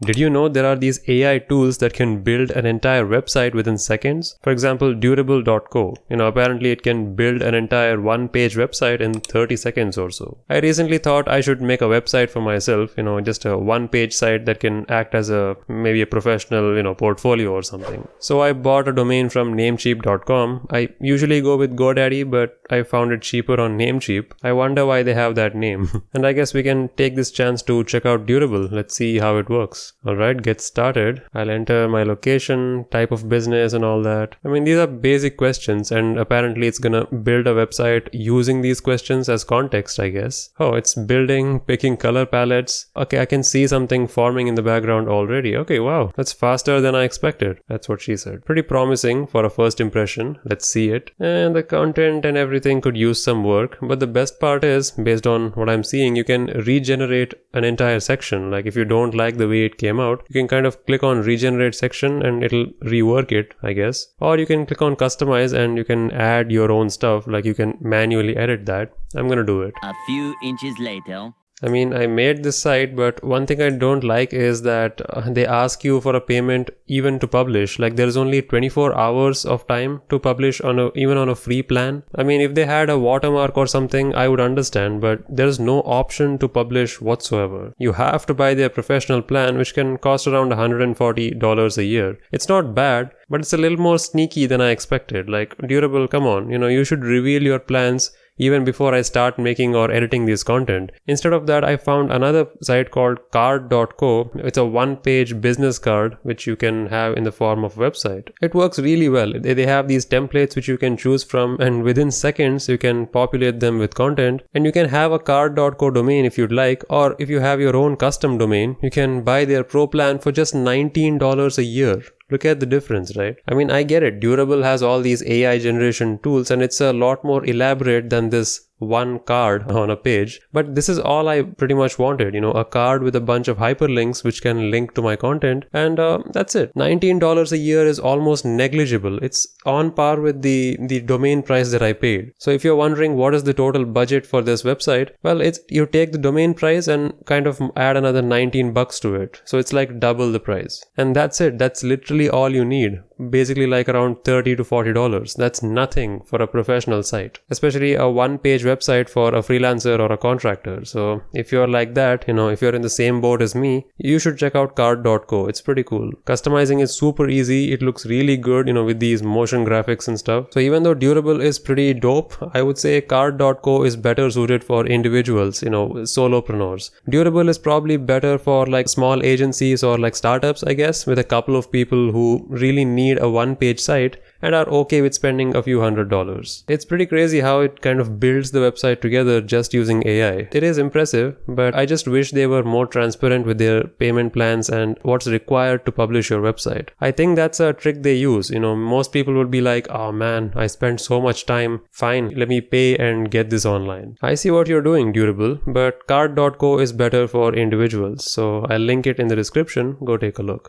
Did you know there are these AI tools that can build an entire website within seconds? For example, Durable.co. Apparently it can build an entire one-page website in 30 seconds or so. I recently thought I should make a website for myself, just a one-page site that can act as maybe a professional, portfolio or something. So I bought a domain from Namecheap.com. I usually go with GoDaddy, but I found it cheaper on Namecheap. I wonder why they have that name. And I guess we can take this chance to check out Durable. Let's see how it works. Alright, get started. I'll enter my location, type of business and all that. These are basic questions, and apparently it's gonna build a website using these questions as context, I guess. Oh, it's building, picking color palettes. Okay, I can see something forming in the background already. Okay, wow, that's faster than I expected. That's what she said. Pretty promising for a first impression. Let's see it. And the content and everything could use some work, but the best part is, based on what I'm seeing, you can regenerate an entire section. Like if you don't like the way it came out, you can kind of click on regenerate section and it'll rework it, I guess. Or you can click on customize and you can add your own stuff, like you can manually edit that. I'm gonna do it. A few inches later. I made this site, but one thing I don't like is that they ask you for a payment even to publish. Like there's only 24 hours of time to publish even on a free plan. If they had a watermark or something, I would understand, but there's no option to publish whatsoever. You have to buy their professional plan, which can cost around $140 a year. It's not bad, but it's a little more sneaky than I expected. Like, Durable, come on, you should reveal your plans even before I start making or editing this content. Instead of that, I found another site called Card.co. It's a one-page business card which you can have in the form of a website. It works really well. They have these templates which you can choose from, and within seconds you can populate them with content, and you can have a Card.co domain if you'd like, or if you have your own custom domain, you can buy their pro plan for just $19 a year. Look at the difference, right? I get it. Durable has all these AI generation tools and it's a lot more elaborate than this one card on a page, but this is all I pretty much wanted, a card with a bunch of hyperlinks which can link to my content, and that's it. $19 a year is almost negligible. It's on par with the domain price that I paid. So if you're wondering what is the total budget for this website, well, it's you take the domain price and kind of add another $19 to it. So it's like double the price. And that's it. That's literally all you need. Basically like around $30 to $40. That's nothing for a professional site, especially a one-page website for a freelancer or a contractor. So if you're like that, if you're in the same boat as me, you should check out Card.co. It's pretty cool. Customizing is super easy. It looks really good, with these motion graphics and stuff. So even though Durable is pretty dope, I would say Card.co is better suited for individuals, solopreneurs. Durable is probably better for like small agencies or like startups, I guess, with a couple of people who really need a one-page site and are okay with spending a few $100s. It's pretty crazy how it kind of builds the website together just using AI. It is impressive, but I just wish they were more transparent with their payment plans and what's required to publish your website. I think that's a trick they use. Most people would be like, oh man, I spent so much time. Fine, let me pay and get this online. I see what you're doing, Durable, but Card.co is better for individuals. So I'll link it in the description. Go take a look.